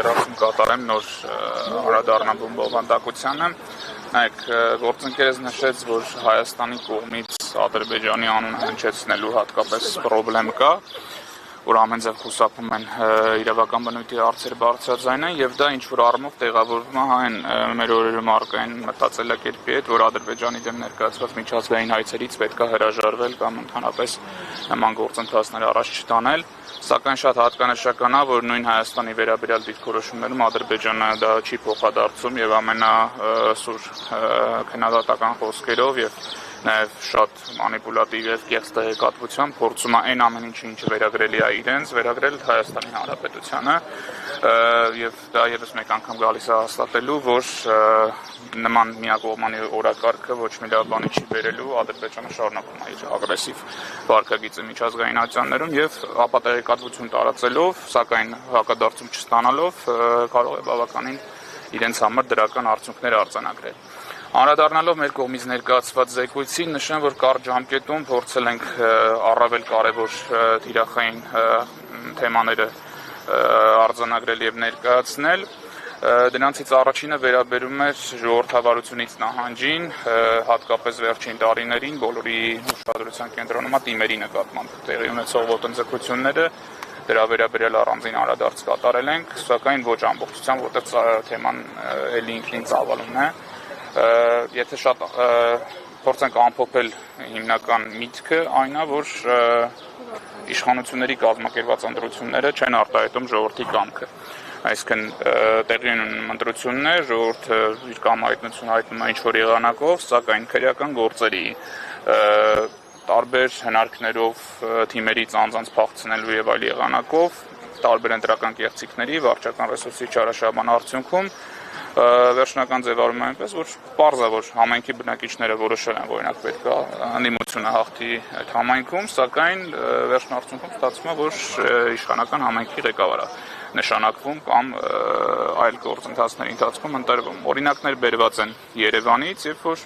լրացում կատարեմ նոր անդրադառնալու բովանդակությանը։ Նայեք, գործընկերս նշեց, որ Հայաստանի կողմից Ադրբեջանի անունը հնչեցնելու հատկապես պրոբլեմ կա, որ ամեն ձև խուսափում են իրավական բնույթի հարցեր բարձրաձայնեն, եւ դա ինչ-որ առումով տեղավորվում է այն մեր օրերում առկային մտածելակերպի հետ, որ Ադրբեջանի դեմ ներկայացված միջազգային հայցերից պետք է հրաժարվել կամ ընդհանրապես նման գործընթացներ առաջ չտանել, սակայն շատ հատկանշական է, որ նույն Հայաստանի վերաբերյալ դիրքորոշումներում Ադրբեջանը դա չի փոխադարձում եւ ամենասուր քննադատական խոսքերով եւ նաև շատ մանիպուլատիվ եւ կեղծ տեղեկատվությամբ փորձում է այն ամեն ինչը վերագրելի է իրենց, վերագրել Հայաստանի Հանրապետությանը եւ դա եւս մեկ անգամ գալիս է հաստատելու, որ նման միակողմանի օրակարգը ոչ մի լավ բանի չի բերելու, Ադրբեջանը շարունակում է իր ագրեսիվ վարքագիծը միջազգային ատյաններում եւ ապա տեղեկատվություն տարածելով, սակայն հակադարձում չստանալով կարող է բավականին իրենց համար դրական արդյունքներ արձանագրել։ Անդրադառնալով մեր կողմից ներկայացված զեկույցին, նշեմ, որ կարճ ժամկետում փորձել ենք առավել կարևոր թիրախային թեմաները արձանագրել եւ ներկայացնել։ Դրանցից առաջինը վերաբերում է ժողովրդավարությունից նահանջին, հատկապես վերջին տարիներին բոլորի ուշադրության կենտրոնում է թիմերի նկատմամբ տեղի ունեցող ոտնձգությունները, դրա վերաբերյալ առանձին անդրադարձ կատարել ենք, սակայն ոչ ամբողջությամբ, որտեղ թեման էլի ինքնին ծավալուն է։ Եթե շատ փորձենք ամփոփել հիմնական միտքը, այն է, որ իշխանությունների կազմակերպված ընտրությունները չեն արտահայտում ժողովրդի կամքը։ Այսինքն տեղի ունեն ընտրություններ, ժողովուրդը իր կամայտնությունը հայտնում է ինչ-որ եղանակով, սակայն քրեական գործերի տարբեր հնարքներով թիմերից անձանց փախցնելու եւ այլ եղանակով, տարբեր ընտրական կեղծիքների, վարչական ռեսուրսի չարաշահման արդյունքում վերջնական ձևավորում այնպես, որ պարզ է, որ համայնքի բնակիչները որոշել են, օրինակ պետք է ընդդիմությունը հաղթի այդ համայնքում, սակայն վերջնարդյունքում ստացվում է, որ իշխանական համայնքի ղեկավարը նշանակվում կամ այլ գործընթացների ընթացքում ընտրվում։ Օրինակներ բերված են Երևանից, երբ որ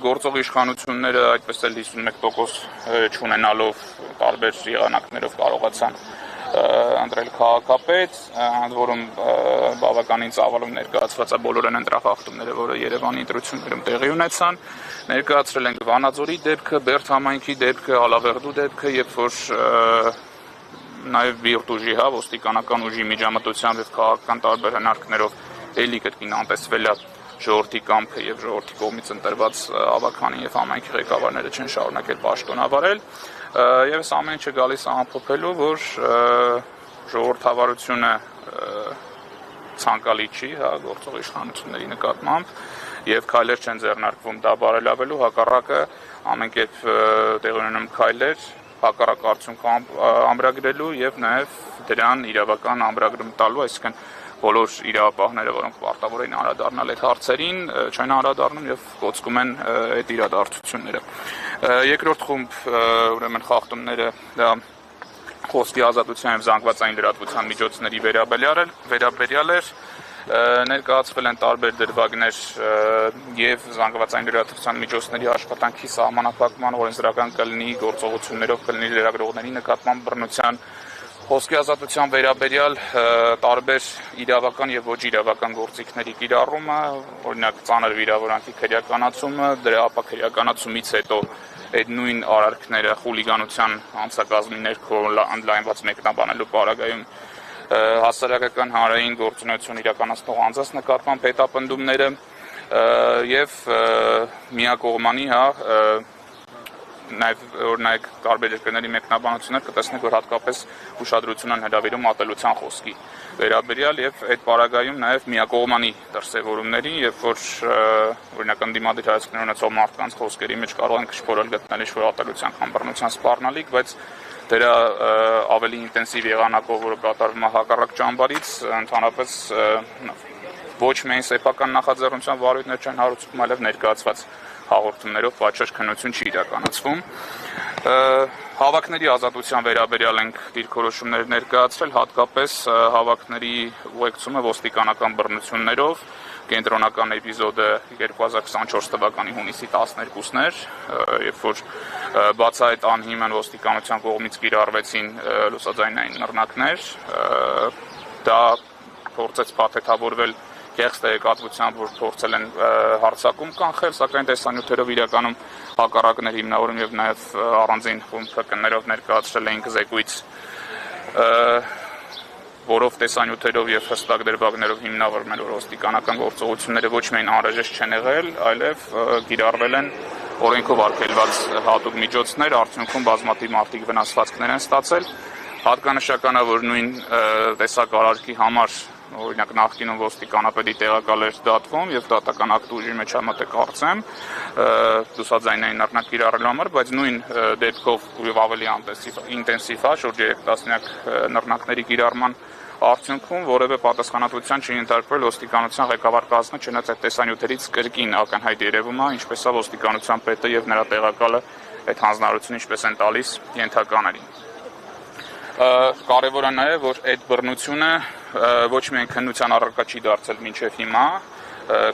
գործող իշխանությունները այդպես էլ 51% չունենալով տարբեր եղանակներով կարողացան ընտրել քաղաքապետ, ընդ որում բավականին ծավալում ներկայացված է բոլոր ընտրախախտումները, որը Երևանի ընտրություններում տեղի ունեցան, ներկայացրել ենք Վանաձորի դեպքը, Բերդ համայնքի դեպքը, Ալավերդու դեպքը, երբ որ նաև բիրտ ուժի, ոստիկանական ուժի միջամտությամբ եւ քաղաքական տարբեր հնարքներով էլի կրկին անտեսվել է ժողովրդի կամքը եւ ժողովրդի կողմից ընտրված ավականին եւ համայնքի ղեկավարները չեն շարունակել պաշտոնավարել։ Եվս ամեն ինչը գալիս է ամփոփելու, որ ժողովրդավարությունը ցանկալի չի, գործող իշխանությունների նկատմամբ եւ քայլեր չեն ձեռնարկվում դա բարելավելու, հակառակը ամեն կերպ տեղի ունենում քայլեր հակառակ արդյունք ամրագրելու եւ նաեւ դրան իրավական ամրագրում տալու, այսինքն բոլոր իրավապահները, որոնք պարտավոր են անդրադառնալ այդ հարցերին, չեն անդրադառնում եւ կոծկում են այդ իրադարձությունները։ Երկրորդ խումբ ուրեմն խախտումները դա խոսքի ազատության եւ զանգվածային լրատվության միջոցների վերաբերյալ էր, ներկայացվել են տարբեր դրվագներ եւ զանգվածային լրատվության միջոցների աշխատանքի սահմանափակման, օրենսդրական կլինի գործողություններով կլինի լրագրողների նկատմամբ բռնության, խոսքի ազատության վերաբերյալ տարբեր իրավական եւ ոչ իրավական գործիքների կիրառումը, օրինակ ծանր վիրավորանքի քրեականացումը, դրա ապա քրեականացումից հետո այդ նույն արարքները խուլիգանության անցակազմի ներքո ընդլայնված մեկնաբանելու պարագայում հասարակական հանրային գործունեություն իրականացնող անձանց նկատմամբ հետապնդումները եւ միակողմանի նաև օրինակ տարբեր երկրների մեկնաբանություններ կտեսնենք, որ հատկապես ուշադրություն են հրավիրում ատելության խոսքի վերաբերյալ եւ այդ պարագայում նաև միակողմանի դրսևորումների, երբ որ օրինակ ընդդիմադիր հայացքներ ունեցող մարդկանց խոսքերի մեջ կարող են քչփորել գտնել ինչ-որ ատելության կամ բռնության սպառնալիք, բայց դրա ավելի ինտենսիվ եղանակով, որը կատարվում է հակառակ ճամբարից, ընդհանրապես ոչ միայն սեփական նախաձեռնության վարույթներ չեն հարուցվում, այլև ներկայացված հաղորդումներով պատշաճ քննություն չի իրականացվում։ Հավաքների ազատության վերաբերյալ ենք դիրքորոշումներ ներկայացրել, հատկապես հավաքների ուղեկցումը ոստիկանական բռնություններով, կենտրոնական էպիզոդը 2024 թվականի հունիսի 12-ն էր, երբ որ բացահայտ անհիմն ոստիկանության կողմից կիրառվեցին լուսաձայնային նռնակներ, դա դա փորձեց փաթեթավորվել կեղծ տեղեկատվությամբ, որ փորձել են հարձակում կանխել, սակայն տեսանյութերով իրականում հակառակներ հիմնավորում եւ նաեւ առանձին խմբակներով ներկայացրել էին զեկույց, որով տեսանյութերով եւ հստակ դրվագներով հիմնավորում են, որ ոստիկանական գործողությունները ոչ միայն անհրաժեշտ չեն եղել, այլև կիրառվել են օրենքով արգելված հատուկ միջոցներ, արդյունքում բազմաթիվ մարդիկ վնասվածքներ են ստացել։ Հատկանշական է, որ նույն տեսակարարքի համար օրինակ նախկինում ոստիկանապետի տեղակալ էր դատվում եւ դատական ակտ ուժի մեջ համատե կարծեմ դուսաձայնային նռնակ կիրառելու համար, բայց նույն դեպքով եւ ավելի ինտենսիվ է, շուրջ 3 տասնյակ նռնակների կիրառման արդյունքում որևէ պատասխանատվության չի ենթարկվել ոստիկանության ղեկավար կազմը, չնայած այդ տեսանյութերից կրկին ակնհայտ երևում է, ինչպես է ոստիկանության պետը եւ նրա տեղակալը այդ հանձնարարությունը ինչպես են տալիս ենթականերին։ Կարևոր է նաև, որ այդ բռնությունը ոչ միայն քննության առարկա չի դարձել մինչև հիմա,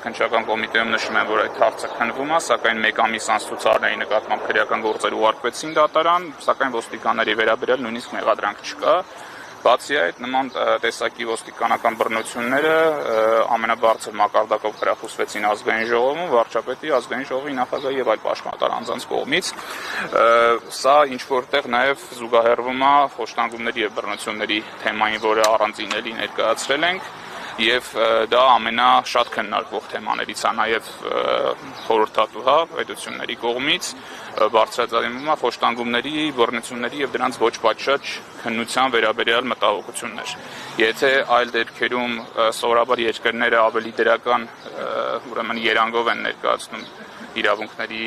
քննչական կոմիտեում նշում են, որ այդ հարցը քննվում է, սակայն մեկ ամիս անց ցուցարների նկատմամբ քրեական գործեր ուղարկվեցին դատարան, սակայն ոստիկանների վերաբերյալ նույնիսկ մեղադրանք չկա։ Բացի այդ, նման տեսակի ոստիկանական բռնությունները ամենաբարձր մակարդակով խրախուսվեցին ազգային ժողովում, վարչապետի, ազգային ժողովի նախագահի եւ այլ պաշտպանատար անձանց կողմից։ Սա ինչ որտեղ նաեւ զուգահեռվում է խոշտանգումների եւ բռնությունների թեմային, որը առանձին էլի ներկայացրել ենք, եւ դա ամենաշատ քննարկվող թեմաներից է նաեւ խորհրդատու պետությունների կողմից բարձրաձայնվում է խոշտանգումների, բռնությունների եւ դրանց ոչ պատշաճ քննության վերաբերյալ մտահոգություններ։ Եթե այլ դեպքերում սովորաբար երկրները ավելի դրական ուրեմն երանգով են ներկայացնում իրավունքների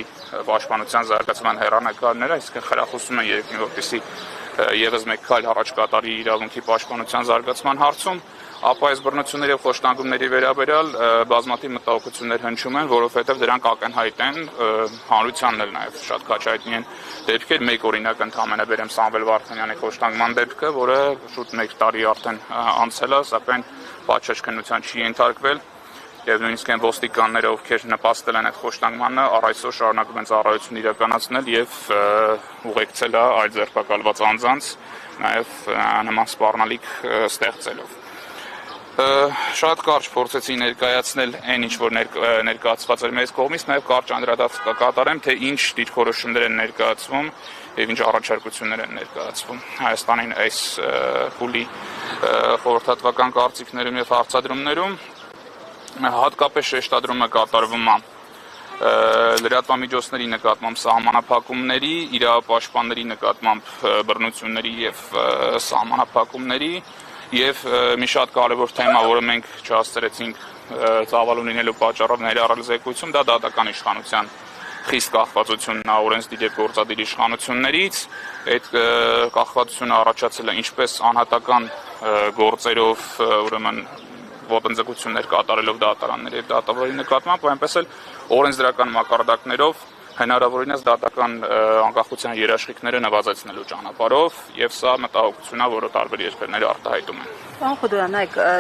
պաշտպանության զարգացման հեռանկարները, այսինքն խրախուսում են երկրին, որպեսզի եւս մեկ քայլ առաջ կատարի իրավունքի պաշտպանության զարգացման հարցում, ապա այս բռնությունների եւ խոշտանգումների վերաբերյալ բազմաթիվ մտահոգություններ հնչում են, որովհետեւ դրանք ակնհայտ են, հանրությանն էլ նաեւ շատ քաչ հայտնի են դեպքեր, մեկ օրինակ ընդհանրապես բերեմ Սամվել Վարդանյանի խոշտանգման դեպքը, որը շուտ 1 տարի արդեն անցել է, սակայն պատշաճ քննության չի ենթարկվել եւ նույնիսկ այն ոստիկանները, ովքեր նպաստել են այդ խոշտանգմանը, առ այսօր շարունակում են ծառայություն իրականացնել եւ ուղեկցել այլ ձերբակալված անձանց նաեւ նման սպառնալիք ստեղծելով։ Շատ կարճ փորձեցի ներկայացնել այն, ինչ որ ներկայացված էր մեզ կողմից, նաև կարճ անդրադարձ կկատարեմ, թե ինչ դիրքորոշումներ են ներկայացվում եւ ինչ առաջարկություններ են ներկայացվում Հայաստանին այս փուլի խորհրդատվական կարծիքներում եւ հարցադրումներում։ Հատկապես շեշտադրումը կատարվում է լրատվամիջոցների նկատմամբ սահմանափակումների, իրավապաշտպանների նկատմամբ բռնությունների եւ սահմանափակումների եւ մի շատ կարեւոր թեմա, որը մենք չհասցրեցինք ծավալուն լինելու պատճառով ներառել զեկույցում, դա դատական իշխանության խիստ կախվածությունն է օրենսդիր եւ գործադիր իշխանություններից։ Այդ կախվածությունը առաջացել է ինչպես անհատական գործերով, ուրեմն ոտնձգություններ կատարելով դատարանների եւ դատավորի նկատմամբ, այնպես էլ օրենսդրական մակարդակներով հնարավորինս դատական անկախության երաշխիքները նվազեցնելու ճանապարհով եւ սա մտահոգություն է, որը տարբեր երկրները արտահայտում են։ Պարոն Խուդոյան,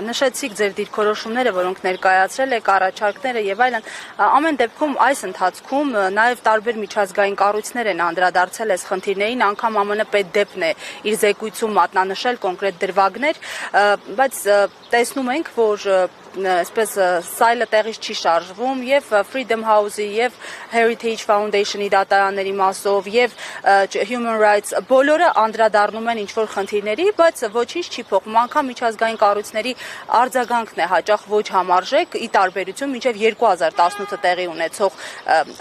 նշեցիք ձեր դիրքորոշումները, որոնք ներկայացրել եք, առաջարկները եւ այլն, ամեն դեպքում այս ընթացքում նաեւ տարբեր միջազգային կառույցներ են անդրադարձել այս խնդիրներին, անգամ ԱՄՆ պետդեպն է իր զեկույցում մատնանշել կոնկրետ դրվագներ, բայց տեսնում ենք, որ այսպես սայլը տեղից չի շարժվում եւ Freedom House-ի եւ Heritage Foundation-ի դատարանների մասով եւ Human Rights բոլորը անդրադառնում են ինչ-որ խնդիրների, բայց ոչինչ չի փոխվում, անգամ միջազգային կառույցների արձագանքն է հաճախ ոչ համարժեք, ի տարբերություն մինչեւ 2018 տեղի ունեցող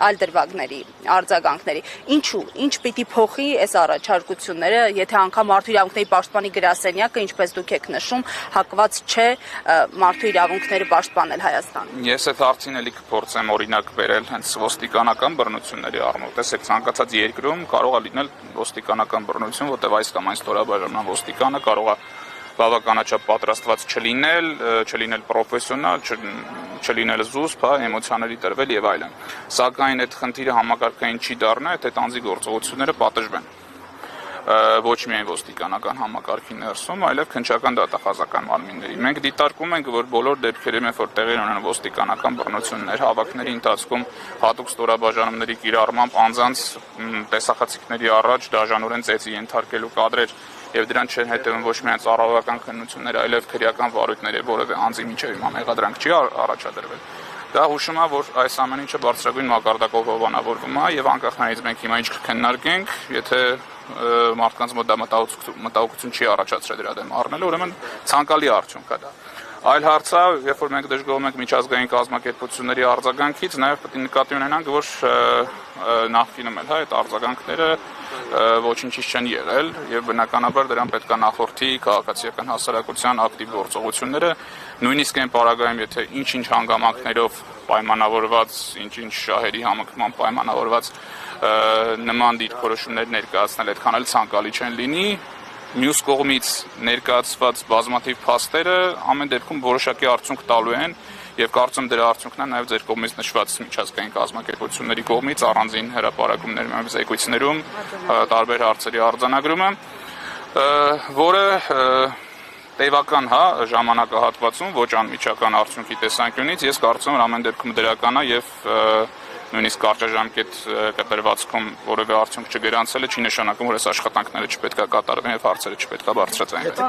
այլ դրվագների արձագանքների։ Ինչու՞, ինչ պիտի փոխի այս առաջարկությունները, եթե անգամ մարդու իրավունքների պաշտպանի գրասենյակը, ինչպես դուք եք նշում, հակված չէ մարդու իրավունքները պաշտպանել Հայաստանում։ Ես այդ հարցին էլի կփորձեմ օրինակ բերել հենց ոստիկանական բռնությունների առումով։ Տեսեք, ցանկացած երկրում կարող է լինել ոստիկանական բռնություն, որտեղ այս կամ այն ստորաբաժանման ոստիկանը կարող է բավականաչափ պատրաստված չլինել պրոֆեսիոնալ, չլինել զուսպ, էմոցիաների տրվել եւ այլն։ Սակայն այդ խնդիրը համակարգային չի դառնա, եթե տանձի գործողությունները պատժվեն։ Ոչ միայն ոստիկանական համակարգի ներսում, այլև քննչական դատախազական մարմինների։ Մենք դիտարկում ենք, որ բոլոր դեպքերում, երբ որ տեղի ունեն ոստիկանական բռնություններ, հավաքների ընթացքում հատուկ ստորաբաժանումների կիրառմամբ անձանց տեսախցիկների առաջ դաժանորեն ծեծի ենթարկելու կադրեր եւ դրան չեն հետեւում ոչ միայն ծառայողական քննություններ, այլև քրեական վարույթները, որևէ անձի միջև հիմա մեղադրանք չի առաջադրվել։ Դա հուշում է, որ այս ամեն ինչը բարձրագույն մակարդակով հովանավորվում է եւ անկախ նրանից մենք հիմա ինչ կքննարկենք, եթե մարդկանց մոտ դա մտահոգություն չի առաջացրել դրա դեմ առնելը, ուրեմն ցանկալի արդյունք է դա։ Այլ հարց է, երբ որ մենք դժգոհում ենք միջազգային կազմակերպությունների արձագանքից, նաև պետք է նկատի ունենանք, որ նախկինում էլ այդ արձագանքները ոչինչից չեն եղել եւ բնականաբար դրան պետք է նախորդի քաղաքացիական հասարակության ակտիվ գործողությունները, նույնիսկ այն պարագայում, եթե ինչ-ինչ հանգամանքներով պայմանավորված, ինչ-ինչ շահերի համընկման պայմանավորված նման դիրքորոշումներ ներկայացնել այդքան էլ ցանկալի չեն լինի, մյուս կողմից ներկայացված բազմաթիվ փաստերը ամեն դեպքում որոշակի արդյունք տալու են եւ կարծում դրա արդյունքն է նաեւ ձեր կողմից նշված միջազգային կազմակերպությունների կողմից առանձին հրապարակումներում եւ զեկույցներում տարբեր հարցերի արձանագրումը, որը տևական հա ժամանակահատվածում ոչ անմիջական արդյունքի տեսանկյունից ես կարծում եմ ամեն դեպքում դրական է եւ նույնիսկ կարճաժամկետ կտրվածքում որևէ արդյունք չգրանցելը չի նշանակում, որ այս աշխատանքները չպետք է կատարվեն եւ հարցերը չպետք է բարձրացվեն։